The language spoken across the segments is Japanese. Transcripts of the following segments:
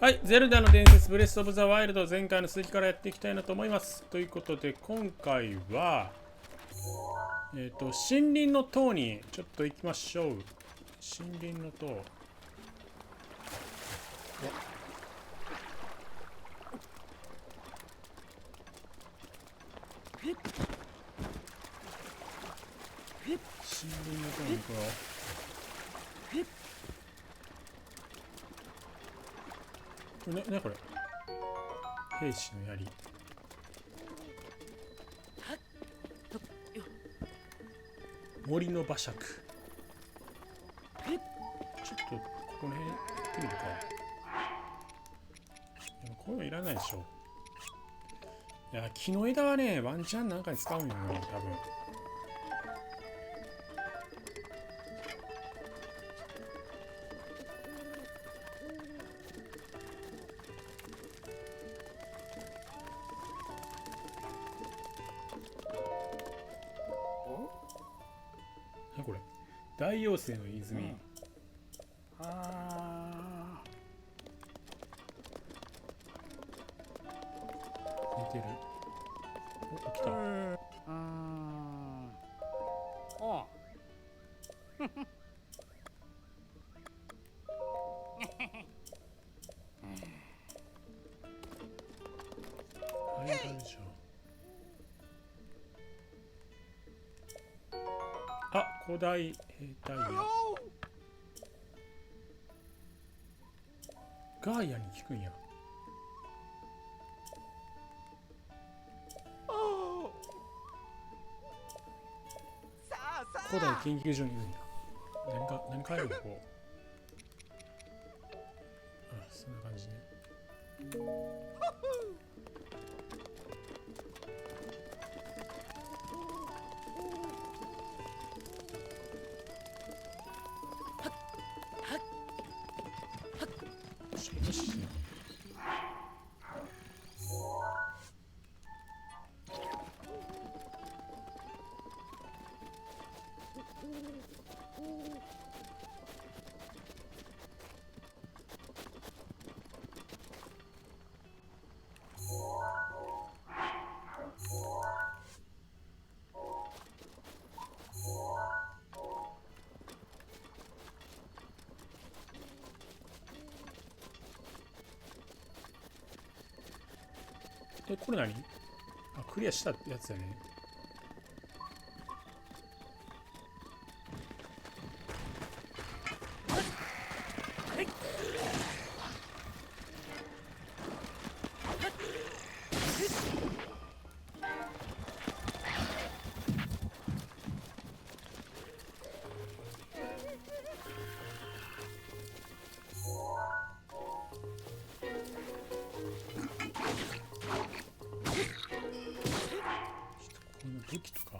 はい、ゼルダの伝説ブレスオブザワイルド前回の続きからやっていきたいなと思います。ということで今回は森林の塔にちょっと行きましょう。森林の塔。森林の塔に行こう。これね、これ兵士の槍。森の馬借。ちょっとここの辺行ってみるか。でもこういうのいらないでしょ。いや、木の枝はね、ワンチャンなんかに使うんよね、多分。これ大妖精の泉、似てる。お、来た。あれでしょ。あ、古代兵隊や。ガーヤに聞くんや。古代研究所にいるんや。何かあるのこう。あ、そんな感じね。これ何？あ、クリアしたやつやね。武器とか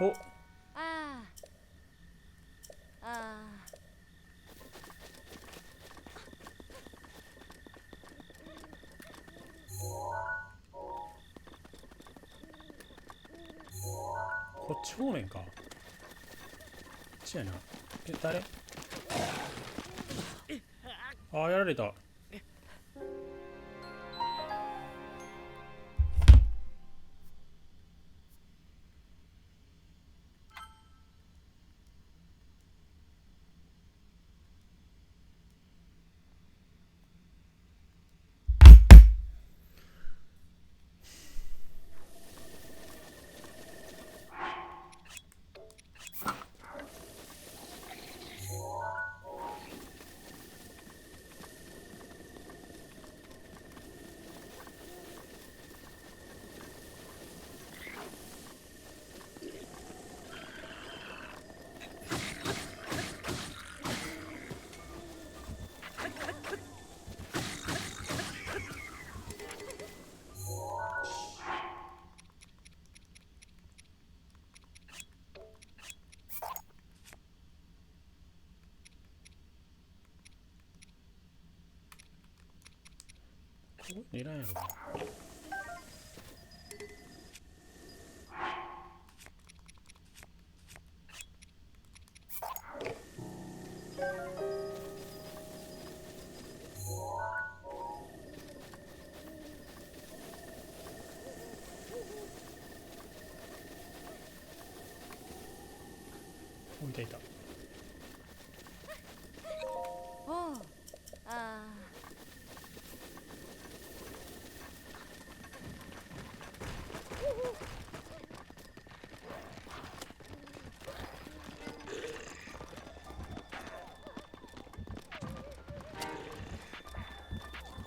お、こっち方面か。こっちやな。誰？ああ、やられた。こういうのいらんやろ。置いていた。おう。あ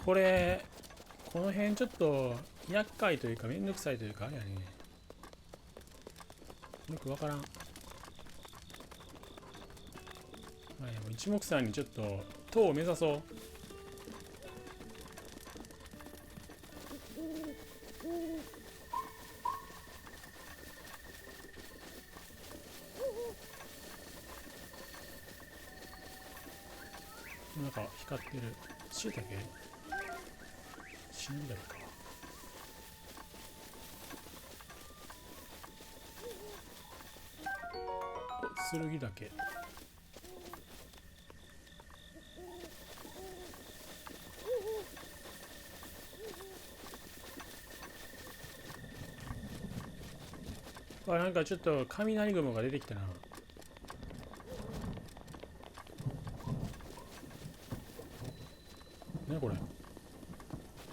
これこの辺ちょっと厄介というかめんどくさいというかあれやね。よくわからん。はい、もう一目散にちょっと塔を目指そう。なんか光ってる。しいたけ死んだりか。剣だけ。あ、なんかちょっと雷雲が出てきたな。ねこれ。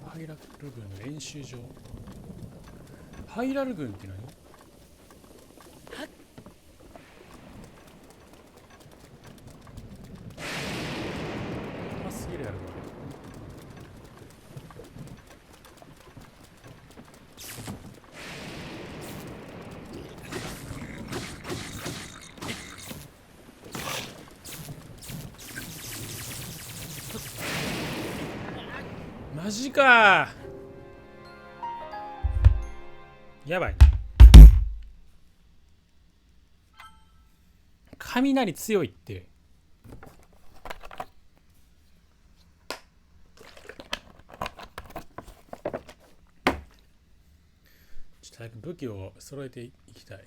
ハイラル軍の練習場。ハイラル軍って何？あ、すげえやるこれ。マジかー。やばい。雷強いって。ちょっと早く武器を揃えていきたい。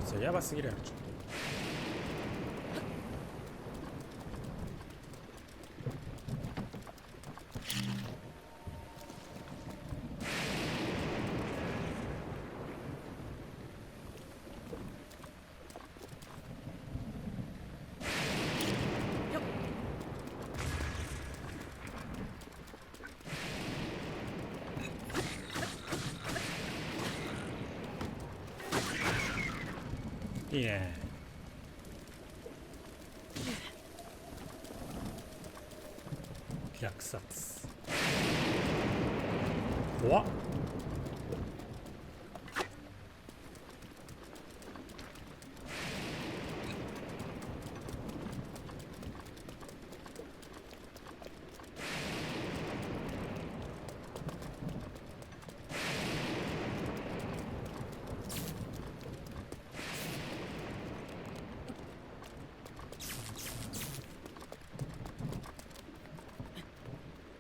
それやばすぎるやろちょっと。いいね。虐殺。怖っ。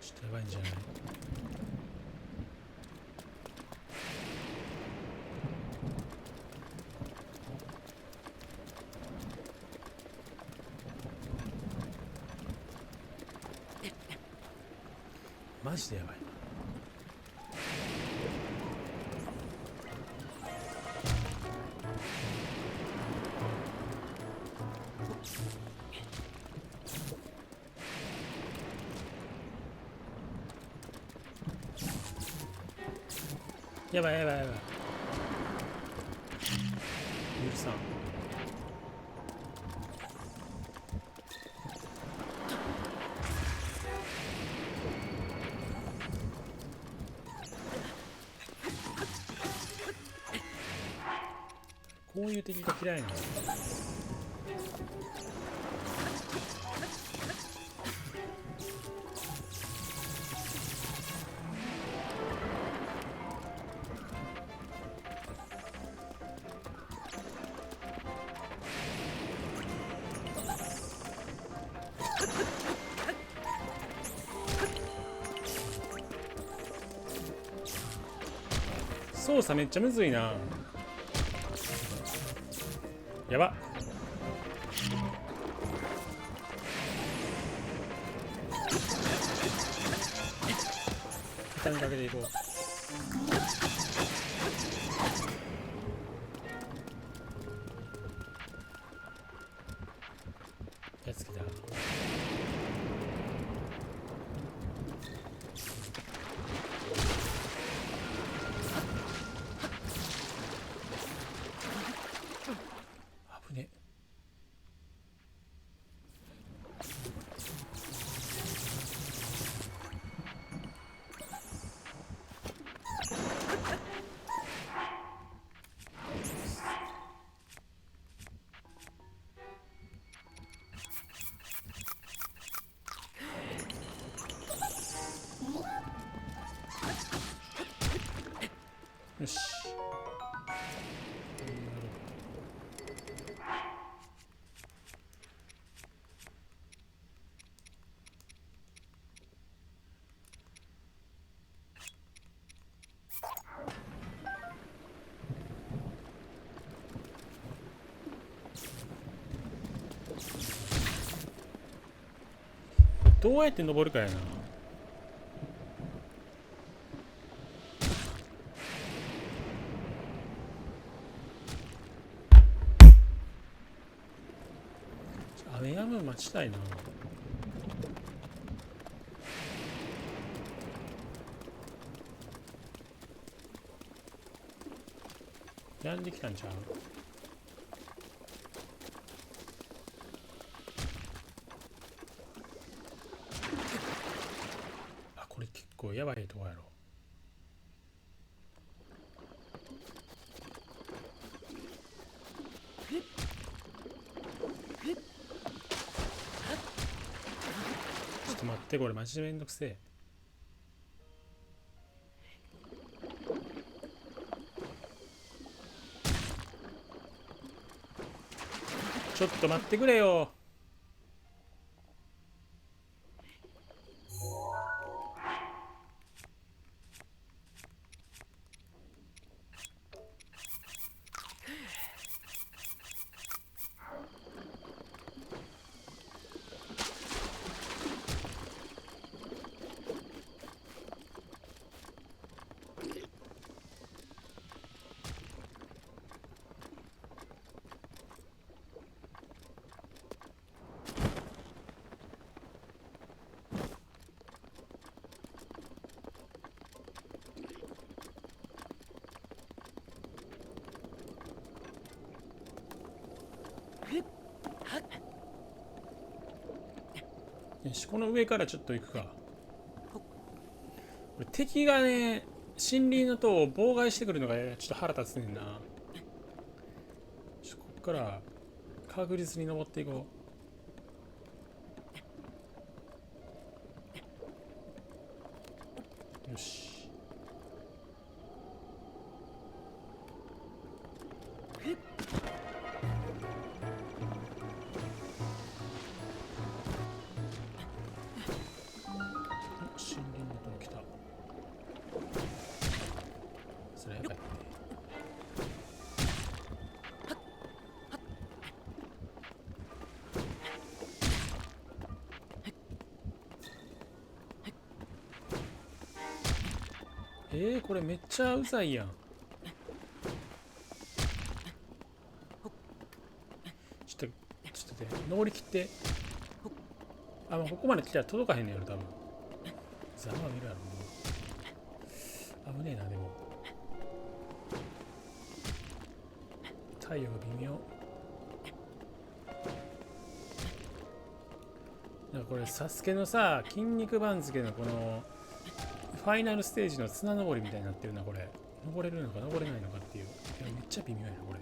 ちょっとやばいんじゃない？マジでやばい。やばいやばいやばい。許さん。こういう敵が嫌いなの。操作めっちゃむずいな。やばっ。畳みかけていこう。やっつけた。危ね。よし。どうやって登るかやな。雨やむ待ちたいな。やんできたんちゃう？あ、これ結構やばいとこやろ。ちょっと待って、これマジでめんどくせえ。ちょっと待ってくれよ。よし、この上からちょっと行くか。これ敵がね、森林の塔を妨害してくるのがちょっと腹立つねんな。こっから確実に登っていこう。よし。森林の塔来た。それやばいね。これめっちゃうざいやん。ちょっと待って、登りきって。あ、もうここまで来たら届かへんねやろ、多分。ざま見るやろ、もう。危ねえな、でも。太陽が微妙。なんかこれ、サスケのさ、筋肉番付のこの、ファイナルステージの綱登りみたいになってるな、これ。登れるのか登れないのかっていう。いや、めっちゃ微妙やな、これ。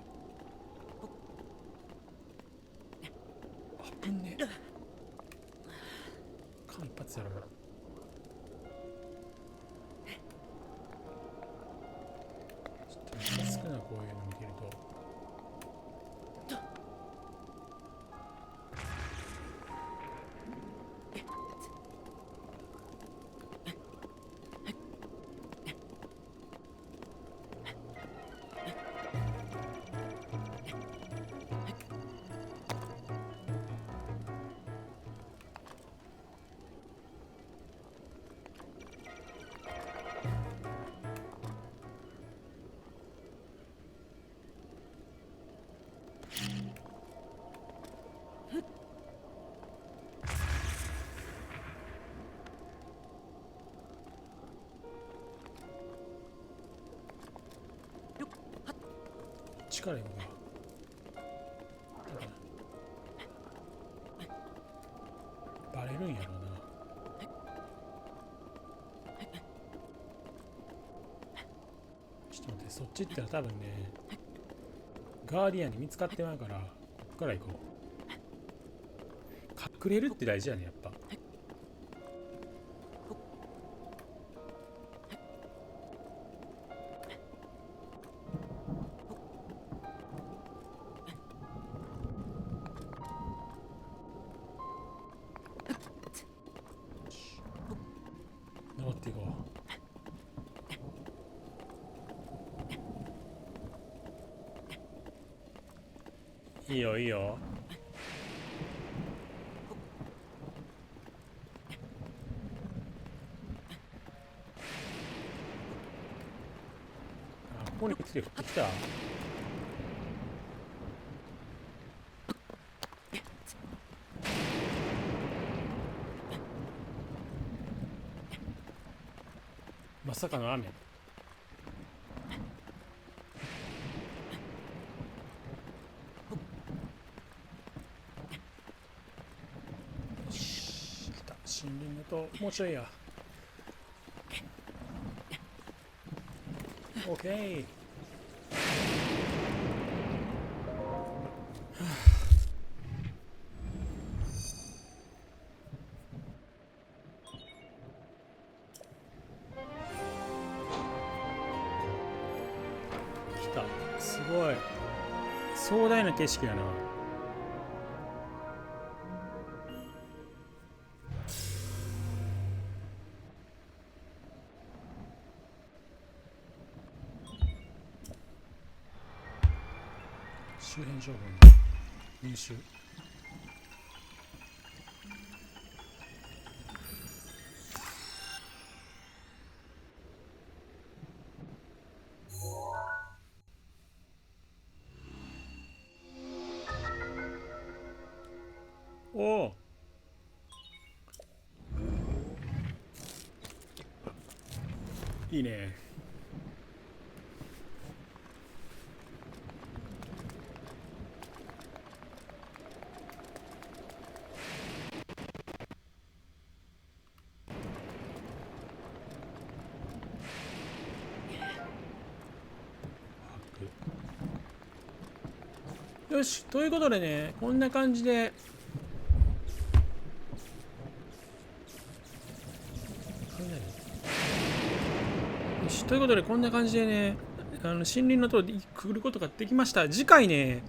あぶねえ。間一髪やろな。ちょっとムカつくな、こういうの見てると。から行こうか。バレるんやろうな。ちょっと待って、そっち行ったら多分ね、ガーディアンに見つかってまうから、こっから行こう。隠れるって大事やね、やっぱ。登っていこう。いいよいいよ。あ、ここに来て降ってきた。まさかの雨。よし、来た。森林のともうちょいや。オッケー。来た。すごい壮大な景色やな。周辺情報の入手。おお、いいね。よし、ということでね、こんな感じでよし、ということでこんな感じでね、森林の塔にくぐることができました。次回ね、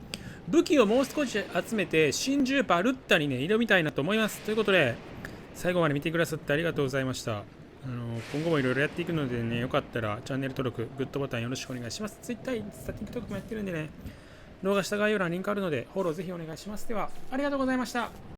武器をもう少し集めて真珠バルッタにね挑みたいなと思います。ということで最後まで見てくださってありがとうございました。今後もいろいろやっていくのでね、よかったらチャンネル登録、グッドボタンよろしくお願いします。Twitter、インスタ、TikTok もやってるんでね、動画下概要欄にリンクあるのでフォローぜひお願いします。では、ありがとうございました。